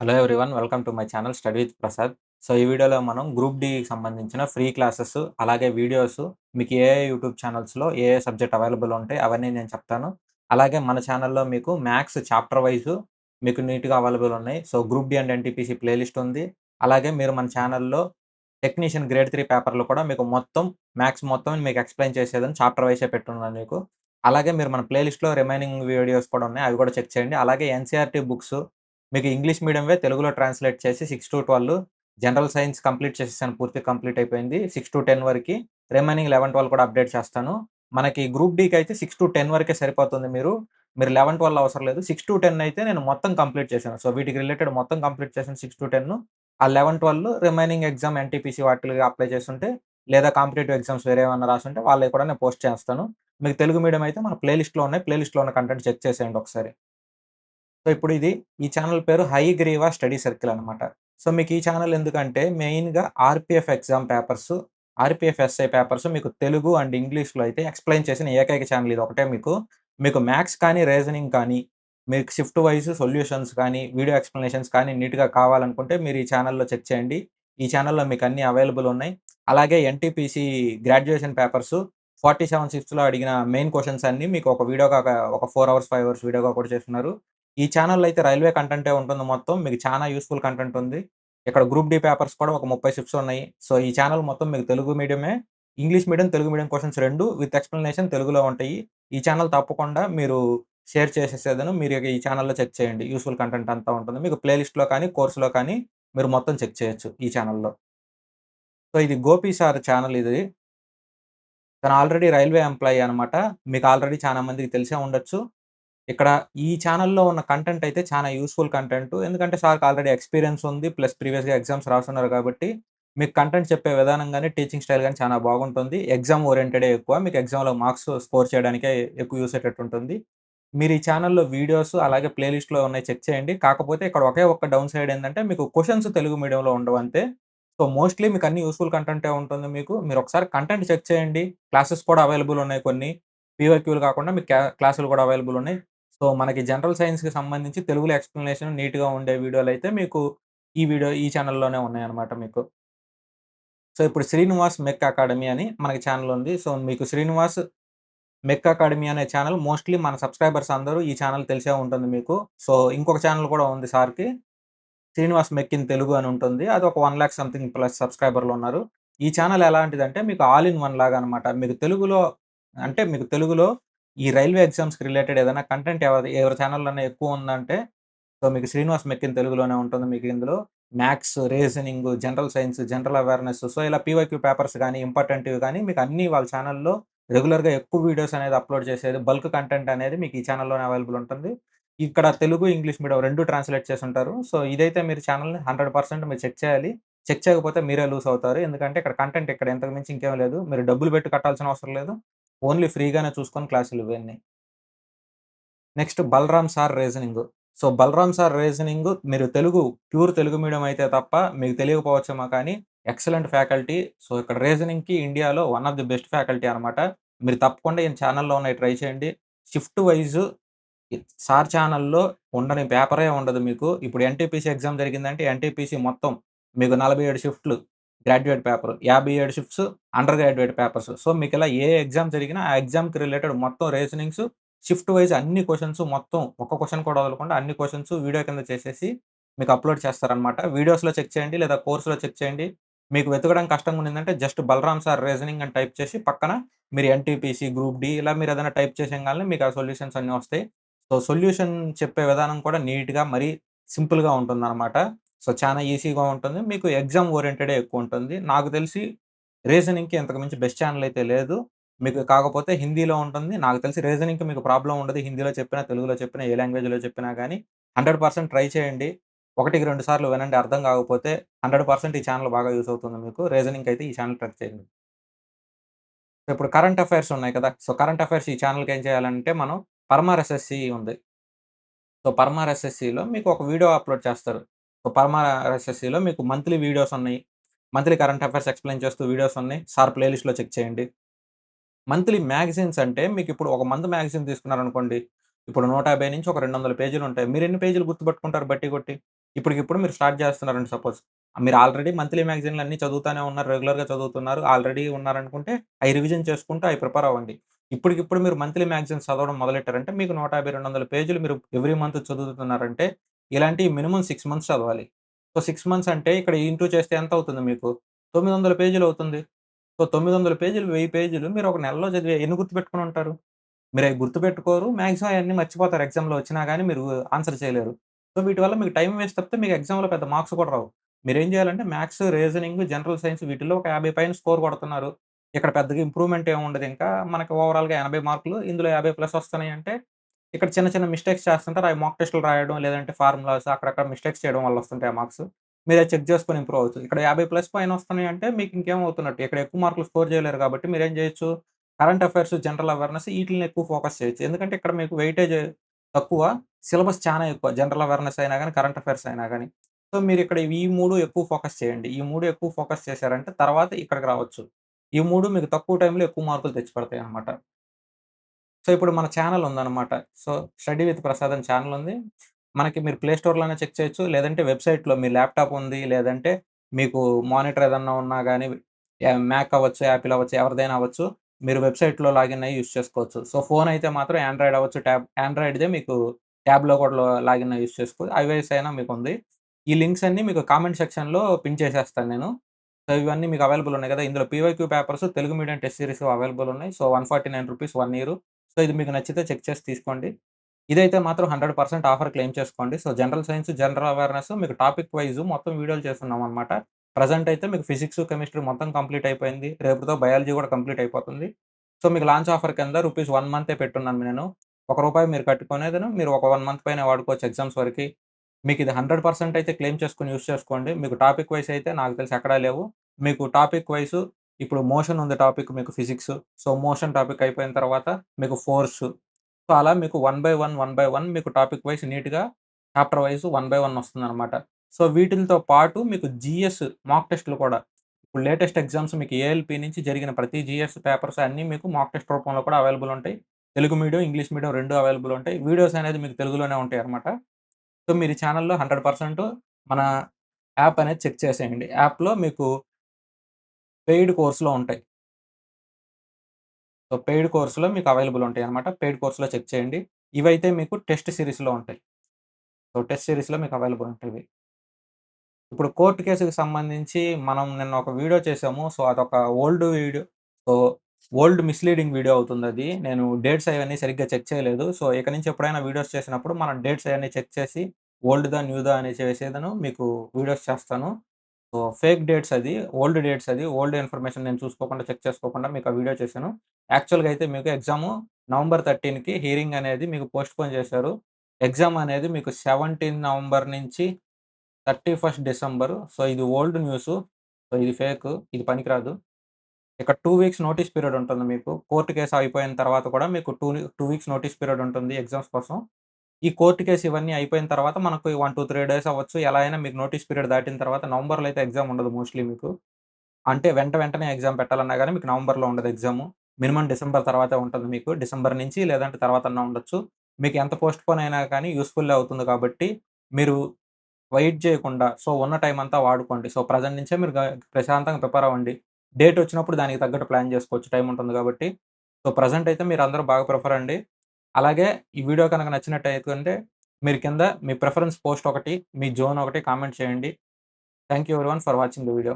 Hello everyone. Welcome to my channel study with Prasad. So, ఈ వీడియోలో మనం గ్రూప్ డీకి సంబంధించిన ఫ్రీ క్లాసెస్, అలాగే వీడియోస్ మీకు ఏ యూట్యూబ్ ఛానల్స్‌లో ఏ సబ్జెక్ట్ అవైలబుల్ ఉంటాయి అవన్నీ నేను చెప్తాను. అలాగే మన ఛానల్‌లో మీకు మ్యాథ్స్ చాప్టర్ వైస్ మీకు నీట్‌గా అవైలబుల్ ఉన్నాయి. So, group D and NTPC playlist ఉంది. అలాగే మీరు మన ఛానల్‌లో టెక్నీషియన్ గ్రేడ్ 3 పేపర్‌లు కూడా మీకు మొత్తం మ్యాథ్స్ మొత్తం మీకు ఎక్స్‌ప్లెయిన్ చేసేదని చాప్టర్ వైసే పెట్టున్నాను మీకు. అలాగే మీరు మన ప్లేలిస్ట్‌లో రిమైనింగ్ వీడియోస్ కూడా ఉన్నాయి. అవి కూడా చెక్ చేయండి. అలాగే ఎన్‌సీఈఆర్‌టీ బుక్స్ మీకు ఇంగ్లీష్ మీడియంవే తెలుగులో ట్రాన్స్‌లేట్ చేసి 6-12 జనరల్ సైన్స్ కంప్లీట్ చేసేసాను. పూర్తిగా కంప్లీట్ అయిపోయింది. 6-10 వరకి. రిమైనింగ్ 11, 12 కూడా అప్డేట్ చేస్తాను. మనకి గ్రూప్ డీకి అయితే 6-10 వరకే సరిపోతుంది. మీరు 11, 12 అవసరం లేదు. 6-10 అయితే నేను మొత్తం కంప్లీట్ చేశాను. సో, వీటికి రిలేటెడ్ మొత్తం కంప్లీట్ చేశాను 6-10. ఆ 11, 12 రిమైనింగ్ ఎగ్జామ్ ఎన్‌టీపీసీ వాటిలకి అప్లై చేసుంటే, లేదా కాంపిటీటివ్ ఎగ్జామ్స్ వేరే ఏమన్నా రాసుంటే వాళ్ళయి కూడా నేను పోస్ట్ చేస్తాను. మీకు తెలుగు మీడియం అయితే మన ప్లేలిస్ట్‌లో ఉన్నాయి. ప్లేలిస్ట్‌లో ఉన్న కంటెంట్ చెక్ చేసేయండి ఒకసారి. సో, ఇప్పుడు ఈ ఛానల్ పేరు హయగ్రీవ స్టడీ సర్కిల్ అనమాట. సో, మీకు ఈ ఛానల్ ఎందుకంటే మెయిన్‌గా RPF exam papers, RPF SI papers మీకు తెలుగు అండ్ ఇంగ్లీష్‌లో అయితే ఎక్స్‌ప్లెయిన్ చేసిన ఏకైక ఛానల్ ఇదొకటే మీకు. మీకు మ్యాథ్స్ కానీ, రీజనింగ్ కానీ, మీకు షిఫ్ట్ వైస్ సొల్యూషన్స్ కానీ, వీడియో ఎక్స్‌ప్లనేషన్స్ కానీ నీట్‌గా కావాలనుకుంటే మీరు ఈ ఛానల్‌లో చెక్ చేయండి. ఈ ఛానల్‌లో మీకు అన్నీ అవైలబుల్ ఉన్నాయి. అలాగే ఎన్‌టీపీసీ గ్రాడ్యుయేషన్ పేపర్స్ 47 షిఫ్ట్స్‌లో అడిగిన మెయిన్ క్వెషన్స్ అన్నీ మీకు ఒక వీడియోగా ఒక 4 అవర్స్, 5 అవర్స్ వీడియోగా కూడా చేస్తున్నారు. ఈ ఛానెల్‌లో అయితే రైల్వే కంటెంటే ఉంటుంది మొత్తం. మీకు చానా యూజ్‌ఫుల్ కంటెంట్ ఉంది. ఇక్కడ గ్రూప్ డి పేపర్స్ కూడా ఒక 30 షిఫ్ట్స్ ఉన్నాయి. సో, ఈ ఛానెల్ మొత్తం మీకు తెలుగు మీడియమే. English medium, Telugu medium questions 2 with explanation తెలుగులో ఉంటాయి. ఈ ఛానెల్ తప్పకుండా మీరు షేర్ చేసేసేదను. మీరు ఈ ఛానెల్‌లో చెక్ చేయండి. యూజ్‌ఫుల్ కంటెంట్ అంతా ఉంటుంది. మీకు ప్లే లిస్ట్‌లో కానీ, కోర్స్‌లో కానీ మీరు మొత్తం చెక్ చేయొచ్చు ఈ ఛానెల్‌లో. సో, ఇది గోపి సార్ ఛానెల్ ఇది. తను ఆల్రెడీ రైల్వే ఎంప్లాయీ అనమాట. మీకు ఆల్రెడీ చానా మందికి తెలిసే ఉండొచ్చు. ఇక్కడ ఈ ఛానెల్‌లో ఉన్న కంటెంట్ అయితే చాలా యూజ్‌ఫుల్ కంటెంటు. ఎందుకంటే సార్‌కి ఆల్రెడీ ఎక్స్‌పీరియన్స్ ఉంది. ప్లస్ ప్రీవియస్‌గా ఎగ్జామ్స్ రాసున్నారు కాబట్టి, మీకు కంటెంట్ చెప్పే విధానం గాని, టీచింగ్ స్టైల్ గాని చాలా బాగుంటుంది. ఎగ్జామ్ ఓరియెంటెడే ఎక్కువ. మీకు ఎగ్జామ్‌లో మార్క్స్ స్కోర్ చేయడానికే ఎక్కువ యూజ్ అయ్యేటట్టు ఉంటుంది. మీరు ఈ ఛానెల్‌లో వీడియోస్ అలాగే ప్లే లిస్ట్‌లో ఉన్నాయి చెక్ చేయండి. కాకపోతే ఇక్కడ ఒకే ఒక్క డౌన్ సైడ్ ఏందంటే, మీకు క్వెషన్స్ తెలుగు మీడియంలో ఉండవు అంతే. సో, మోస్ట్‌లీ మీకు అన్ని యూజ్‌ఫుల్ కంటెంటే ఉంటుంది మీకు. మీరు ఒకసారి కంటెంట్ చెక్ చేయండి. క్లాసెస్ కూడా అవైలబుల్ ఉన్నాయి కొన్ని. పీవైక్యూలు కాకుండా మీకు క్లాసులు కూడా అవైలబుల్ ఉన్నాయి. సో, మనకి జనరల్ సైన్స్‌కి సంబంధించి తెలుగులో ఎక్స్‌ప్లనేషన్ నీట్‌గా ఉండే వీడియోలయితే మీకు ఈ ఛానెల్‌లోనే ఉన్నాయన్నమాట మీకు. సో, ఇప్పుడు 'శ్రీనివాస్ మెక్ అకాడమీ' అని మనకి ఛానెల్ ఉంది. సో, మీకు 'శ్రీనివాస్ మెక్ అకాడమీ' అనే ఛానెల్ మోస్ట్‌లీ మన సబ్‌స్క్రైబర్స్ అందరూ ఈ ఛానెల్ తెలిసే ఉంటుంది మీకు. సో, ఇంకొక ఛానెల్ కూడా ఉంది సార్‌కి. 'శ్రీనివాస్ మెక్ ఇన్ తెలుగు' అని ఉంటుంది. అదొక 1,00,000 సంథింగ్ ప్లస్ సబ్‌స్క్రైబర్‌లున్నారు. ఈ ఛానెల్ ఎలాంటిదంటే మీకు ఆల్ ఇన్ వన్ లాగా అన్నమాట. మీకు తెలుగులో ఈ రైల్వే ఎగ్జామ్స్‌కి రిలేటెడ్ ఏదైనా కంటెంట్ ఎవరి ఛానెల్‌లోనే ఎక్కువుందంటే సో, మీకు 'శ్రీనివాస్ మెక్ ఇన్ తెలుగులోనే ఉంటుంది మీకు ఇందులో. Maths, reasoning, general science, general awareness so, ఇలా పీవైక్యూ పేపర్స్ గాని, ఇంపార్టెంటివి గాని మీకు అన్నీ వాళ్ళ ఛానెల్‌లో రెగ్యులర్‌గా ఎక్కువ వీడియోస్ అనేది అప్‌లోడ్ చేసేది. బల్క్ కంటెంట్ అనేది మీకు ఈ ఛానెల్‌లోనే అవైలబుల్ ఉంటుంది. ఇక్కడ తెలుగు, ఇంగ్లీష్ మీడియం 2 ట్రాన్స్‌లేట్ చేసుంటారు. సో, ఇదైతే మీరు ఛానెల్‌ని 100% మీరు చెక్ చేయాలి. చెక్ చేయకపోతే మీరే లూజ్ అవుతారు. ఎందుకంటే ఇక్కడ కంటెంట్ ఇక్కడ ఇంతకు మించి ఇంకేం లేదు. మీరు డబ్బులు పెట్టి కట్టాల్సిన అవసరం లేదు. ఓన్లీ ఫ్రీగానే చూసుకొని క్లాసులు ఇవన్నీ. Next 'Balaram sir reasoning.' So, 'Balaram sir reasoning' మీరు ప్యూర్ తెలుగు మీడియం అయితే తప్ప మీకు తెలియకపోవచ్చేమో కానీ ఎక్సలెంట్ ఫ్యాకల్టీ. సో, ఇక్కడ రీజనింగ్‌కి ఇండియాలో one of the best faculty అనమాట. మీరు తప్పకుండా ఈయన ఛానెల్‌లో ఉన్నాయి ట్రై చేయండి. షిఫ్ట్ వైస్ సార్ ఛానెల్‌లో ఉండని పేపరే ఉండదు మీకు. ఇప్పుడు ఎన్‌టీపీసీ ఎగ్జామ్ జరిగిందంటే ఎన్‌టీపీసీ మొత్తం మీకు 47 షిఫ్ట్‌లు graduate paper, 57 shifts under graduate papers. So, మీకిలా ఏ ఎగ్జామ్ జరిగినా ఆ ఎగ్జామ్‌కి రిలేటెడ్ మొత్తం రీజనింగ్స్ షిఫ్ట్ వైస్ అన్ని క్వెషన్స్ మొత్తం ఒక్క క్వెషన్ కూడా వదలకుండా అన్ని క్వెషన్స్ వీడియో కింద చేసేసి మీకు అప్‌లోడ్ చేస్తారనమాట. వీడియోస్‌లో చెక్ చేయండి లేదా కోర్స్‌లో చెక్ చేయండి. మీకు వెతకడం కష్టంగా ఉండిందంటే జస్ట్ 'బలరాం సార్ రీజనింగ్' అని టైప్ చేసి పక్కన మీరు ఎన్‌టీపీసీ, గ్రూప్ డి ఇలా మీరేదైనా టైప్ చేసేయంగాల్నే మీకు ఆ సొల్యూషన్స్ అన్నీ వస్తాయి. సో, సొల్యూషన్ చెప్పే విధానం కూడా నీట్‌గా మరీ సింపుల్‌గా ఉంటుందనమాట. సో, చానా ఈజీగా ఉంటుంది. మీకు ఎగ్జామ్ ఓరియెంటెడే ఎక్కువుంటుంది. నాకు తెలిసి రీజనింగ్‌కి ఇంతకు మించి బెస్ట్ ఛానెల్ అయితే లేదు. మీకు కాకపోతే హిందీలో ఉంటుంది. నాకు తెలిసి రీజనింగ్‌కి మీకు ప్రాబ్లమ్ ఉండదు. హిందీలో చెప్పినా, తెలుగులో చెప్పినా, ఏ లాంగ్వేజ్‌లో చెప్పినా గాని 100% ట్రై చేయండి. ఒకటికి 2 సార్లు వినండి. అర్థం కాకపోతే 100% ఈ ఛానెల్ బాగా యూజ్ అవుతుంది మీకు. రీజనింగ్‌కైతే ఈ ఛానెల్ ట్రై చేయండి. ఇప్పుడు కరెంట్ అఫైర్స్ ఉన్నాయి కదా! సో, కరెంట్ అఫైర్స్ ఈ ఛానెల్‌కి ఏం చేయాలంటే మనం పరమార్ ఎస్ఎస్‌సి ఉంది. సో, పరమార్ ఎస్ఎస్‌సిలో మీకు ఒక వీడియో అప్‌లోడ్ చేస్తారు. సో, పరమార్ ఎస్ఎస్‌సిలో మీకు మంత్లీ వీడియోస్ ఉన్నాయి. మంత్లీ కరెంట్ అఫైర్స్ ఎక్స్‌ప్లెయిన్ చేస్తూ వీడియోస్ ఉన్నాయి. సార్ ప్లే లిస్ట్‌లో చెక్ చేయండి. మంత్లీ మ్యాగజైన్స్ అంటే మీకిప్పుడు ఒక మంత్ మ్యాగజైన్ తీసుకున్నారనుకోండి. ఇప్పుడు 150 నుంచి ఒక 200 పేజీలుంటాయి. మీరెన్ని పేజీలు గుర్తుపెట్టుకుంటారు బట్టి కొట్టి? ఇప్పటికిప్పుడు మీరు స్టార్ట్ చేస్తున్నారండి సపోజ్. మీరు ఆల్రెడీ మంత్లీ మ్యాగజైన్‌లు అన్నీ చదువుతానే ఉన్నారు. రెగ్యులర్‌గా చదువుతున్నారు. ఆల్రెడీ ఉన్నారనుకుంటే అయి రివిజన్ చేసుకుంటూ అయి ప్రిపేర్ అవ్వండి. ఇప్పటికిప్పుడు మీరు మంత్లీ మ్యాగజైన్స్ చదవడం మొదలెట్టారంటే మీకు 150, 200 పేజీలు మీరు ఎవ్రీ మంత్ చదువుతున్నారంటే ఇలాంటివి మినిమమ్ 6 మంత్స్ చదవాలి. సో, 6 మంత్స్ అంటే ఇక్కడ ఇంటూ చేస్తే ఎంత అవుతుంది మీకు? 900 పేజీలు అవుతుంది. సో, 900 పేజీలు, 1000 పేజీలు మీరు ఒక నెలలో చదివి ఎన్ని గుర్తుపెట్టుకొని ఉంటారు? మీరయి గుర్తుపెట్టుకోరు. మాక్సిమం అయన్నీ మర్చిపోతారు ఎగ్జామ్‌లో వచ్చినా గాని మీరు ఆన్సర్ చేయలేరు. సో, వీటి వల్ల మీకు టైమ్ వేస్ట్ తప్పితే మీకు ఎగ్జామ్‌లో పెద్ద మార్క్స్ కూడా రావు. మీరేం చేయాలంటే మ్యాథ్స్, రీజనింగ్, జనరల్ సైన్స్ వీటిల్లో ఒక 50 పైన స్కోర్ కొడుతున్నారు. ఇక్కడ పెద్దగా ఇంప్రూవ్‌మెంట్ ఏముండదు ఇంకా. మనకు ఓవరాల్‌గా 80 మార్కులు. ఇందులో 50 ప్లస్ వస్తున్నాయంటే ఇక్కడ చిన్న చిన్న మిస్టేక్స్ చేస్తుంటారు. అవి మాక్ టెస్ట్‌లు రాయడం, లేదంటే ఫార్ములాస్ అక్కడక్కడ మిస్టేక్స్ చేయడం వల్ల వస్తుంటాయి ఆ మార్క్స్. మీరది చెక్ చేసుకొని ఇంప్రూవ్ అవ్వచ్చు. ఇక్కడ 50 ప్లస్ పైన వస్తున్నాయంటే మీకు ఇంకేమవుతున్నట్టు. ఇక్కడ ఎక్కువ మార్కులు స్కోర్ చేయలేరు కాబట్టి మీరేం చేయొచ్చు, కరెంట్ అఫైర్స్, జనరల్ అవేర్‌నెస్ ఈటిలిని ఎక్కువ ఫోకస్ చేయొచ్చు. ఎందుకంటే ఇక్కడ మీకు వెయిటేజ్ తక్కువ. సిలబస్ చానా ఎక్కువ. జనరల్ అవేర్‌నెస్ అయినా గాని, కరెంట్ అఫైర్స్ అయినా గాని. సో, మీరిక్కడ ఈ 3 ఎక్కువ ఫోకస్ చేయండి. ఈ 3 ఎక్కువ ఫోకస్ చేశారంటే తర్వాత ఇక్కడికి రావచ్చు. ఈ 3 మీకు తక్కువ టైమ్‌లో ఎక్కువ మార్కులు తెచ్చిపెడతాయన్నమాట. సో, ఇప్పుడు మన ఛానెల్ ఉందనమాట. సో, 'స్టడీ విత్ ప్రసాద్' అని ఛానెల్ ఉంది. మనకి మీరు ప్లే స్టోర్‌లోనే చెక్ చేయొచ్చు. లేదంటే వెబ్‌సైట్‌లో మీ ల్యాప్‌టాప్ ఉంది. లేదంటే మీకు మానిటర్ ఏదన్నా ఉన్నా గాని మ్యాక్ అవ్వచ్చు, యాపిల్ అవ్వచ్చు, ఎవరిదైనా అవ్వచ్చు. మీరు వెబ్‌సైట్‌లో లాగిన్ అయ్యి యూజ్ చేసుకోవచ్చు. సో, ఫోన్ అయితే మాత్రం ఆండ్రాయిడ్ అవ్వచ్చు, ఆండ్రాయిడ్‌దే మీకు ట్యాబ్‌లో కూడా లాగిన్ అయ్యి యూజ్ చేసుకోవచ్చు. ఐఓఎస్ అయినా మీకుంది. ఈ లింక్స్ అన్నీ మీకు కామెంట్ సెక్షన్‌లో పిన్ చేసేస్తాను నేను. సో, ఇవన్నీ మీకు అవైలబుల్ ఉన్నాయి కదా! ఇందులో PYQ papers Telugu medium test series available ఉన్నాయి. సో, రూ. 149 1 ఇయర్. సో, ఇది మీకు నచ్చితే చెక్ చేసి తీసుకోండి. ఇదైతే మాత్రం 100% ఆఫర్ క్లెయిమ్ చేసుకోండి. So, general science, general awareness మీకు టాపిక్ వైస్ మొత్తం వీడియోలు చేస్తున్నామనమాట. ప్రెజెంట్ అయితే మీకు ఫిజిక్స్, కెమిస్ట్రీ మొత్తం కంప్లీట్ అయిపోయింది. రేపుతో బయాలజీ కూడా కంప్లీట్ అయిపోతుంది. సో, మీకు లాంచ్ ఆఫర్ కింద రూపీస్ 1 మంతే పెట్టున్నాను నేను. రూ. 1 మీరు కట్టుకునేదను మీరు ఒక 1 మంత్ పైనే వాడుకోవచ్చు ఎగ్జామ్స్ వరకి. మీకిది 100% అయితే క్లెయిమ్ చేసుకొని యూజ్ చేసుకోండి. మీకు టాపిక్ వైస్ అయితే నాకు తెలిసి ఎక్కడా లేవు. మీకు టాపిక్ వైస్ ఇప్పుడు మోషన్ ఉంది టాపిక్ మీకు ఫిజిక్స్. సో, మోషన్ టాపిక్ అయిపోయిన తర్వాత మీకు ఫోర్స్. సో, అలా మీకు one by one, one by one మీకు టాపిక్ వైస్ నీట్‌గా chapter wise one by one వస్తుందనమాట. సో, వీటిలతో పాటు మీకు జీఎస్ మాక్ టెస్ట్‌లు కూడా. ఇప్పుడు లేటెస్ట్ ఎగ్జామ్స్ మీకు ఏఎల్‌పీ నుంచి జరిగిన ప్రతి జీఎస్ పేపర్స్ అన్నీ మీకు మాక్ టెస్ట్ రూపంలో కూడా అవైలబుల్ ఉంటాయి. Telugu medium, English medium 2 available ఉంటాయి. వీడియోస్ అనేది మీకు తెలుగులోనే ఉంటాయన్నమాట. సో, మీరు ఈ ఛానెల్‌లో 100% మన యాప్ అనేది చెక్ చేసేయండి. యాప్‌లో మీకు పెయిడ్ కోర్స్‌లో ఉంటాయి. సో, పెయిడ్ కోర్స్‌లో మీకు అవైలబుల్ ఉంటాయన్నమాట. పెయిడ్ కోర్స్‌లో చెక్ చేయండి. ఇవైతే మీకు టెస్ట్ సీరీస్‌లో ఉంటాయి. సో, టెస్ట్ సీరీస్‌లో మీకు అవైలబుల్ ఉంటాయి. ఇప్పుడు కోర్ట్ కేస్‌కి సంబంధించి మనం నిన్న ఒక వీడియో చేసాము. సో, అదొక old video. So, old misleading video అవుతుందది. నేను డేట్స్ అయన్నీ సరిగ్గా చెక్ చేయలేదు. సో, ఇక నుంచి ఎప్పుడైనా వీడియోస్ చేసినప్పుడు మనం డేట్స్ అయన్నీ చెక్ చేసి ఓల్డ్‌దా, న్యూదా అని చేసేదను మీకు వీడియోస్ చేస్తాను. సో, ఫేక్ డేట్స్ అది. ఓల్డ్ డేట్స్ అది. ఓల్డ్ ఇన్ఫర్మేషన్ నేను చూసుకోకుండా, చెక్ చేసుకోకుండా మీకు ఆ వీడియో చేశాను. యాక్చువల్‌గా అయితే మీకు ఎగ్జాము నవంబర్ 13కి హియరింగ్ అనేది మీకు పోస్ట్‌పోన్ చేశారు. ఎగ్జామ్ అనేది మీకు 17 నవంబర్ నుంచి 31 డిసెంబర్. సో, ఇది ఓల్డ్ న్యూసు. సో, ఇది ఫేకు. ఇది పనికిరాదు. ఇక్కడ 2 వీక్స్ నోటీస్ పీరియడ్ ఉంటుంది మీకు. కోర్ట్ కేస్ అయిపోయిన తర్వాత కూడా మీకు 2 వీక్స్ నోటీస్ పీరియడ్ ఉంటుంది ఎగ్జామ్స్ కోసం. ఈ కోర్ట్ కేస్ ఇవన్నీ అయిపోయిన తర్వాత మనకు 1, 2, 3 డేస్ అవ్వచ్చు. ఎలా అయినా మీకు నోటీస్ పీరియడ్ దాటిన తర్వాత నవంబర్‌లో అయితే ఎగ్జామ్ ఉండదు మోస్ట్‌లీ మీకు. అంటే వెంటనే ఎగ్జామ్ పెట్టాలన్నా గాని మీకు నవంబర్‌లో ఉండదు ఎగ్జాము. మినిమమ్ డిసెంబర్ తర్వాతే ఉంటుంది మీకు. డిసెంబర్ నుంచి లేదంటే తర్వాతన్నా ఉండొచ్చు. మీకు ఎంత పోస్ట్‌పోన్ అయినా కానీ యూజ్‌ఫుల్లే అవుతుంది కాబట్టి మీరు వెయిట్ చేయకుండా సో, ఉన్న టైం అంతా వాడుకోండి. సో, ప్రెజెంట్ నుంచే మీరు ప్రశాంతంగా ప్రిపేర్ అవ్వండి. డేట్ వచ్చినప్పుడు దానికి తగ్గట్టు ప్లాన్ చేసుకోవచ్చు. టైం ఉంటుంది కాబట్టి. సో, ప్రెజెంట్ అయితే మీరందరూ బాగా ప్రిపేర్ అవ్వండి. అలాగే ఈ వీడియో గనక నచ్చినట్టయితుంటే మీరు కింద మీ ప్రిఫరెన్స్ పోస్ట్ ఒకటి, మీ జోన్ ఒకటి కామెంట్ చేయండి. Thank you everyone for watching the video.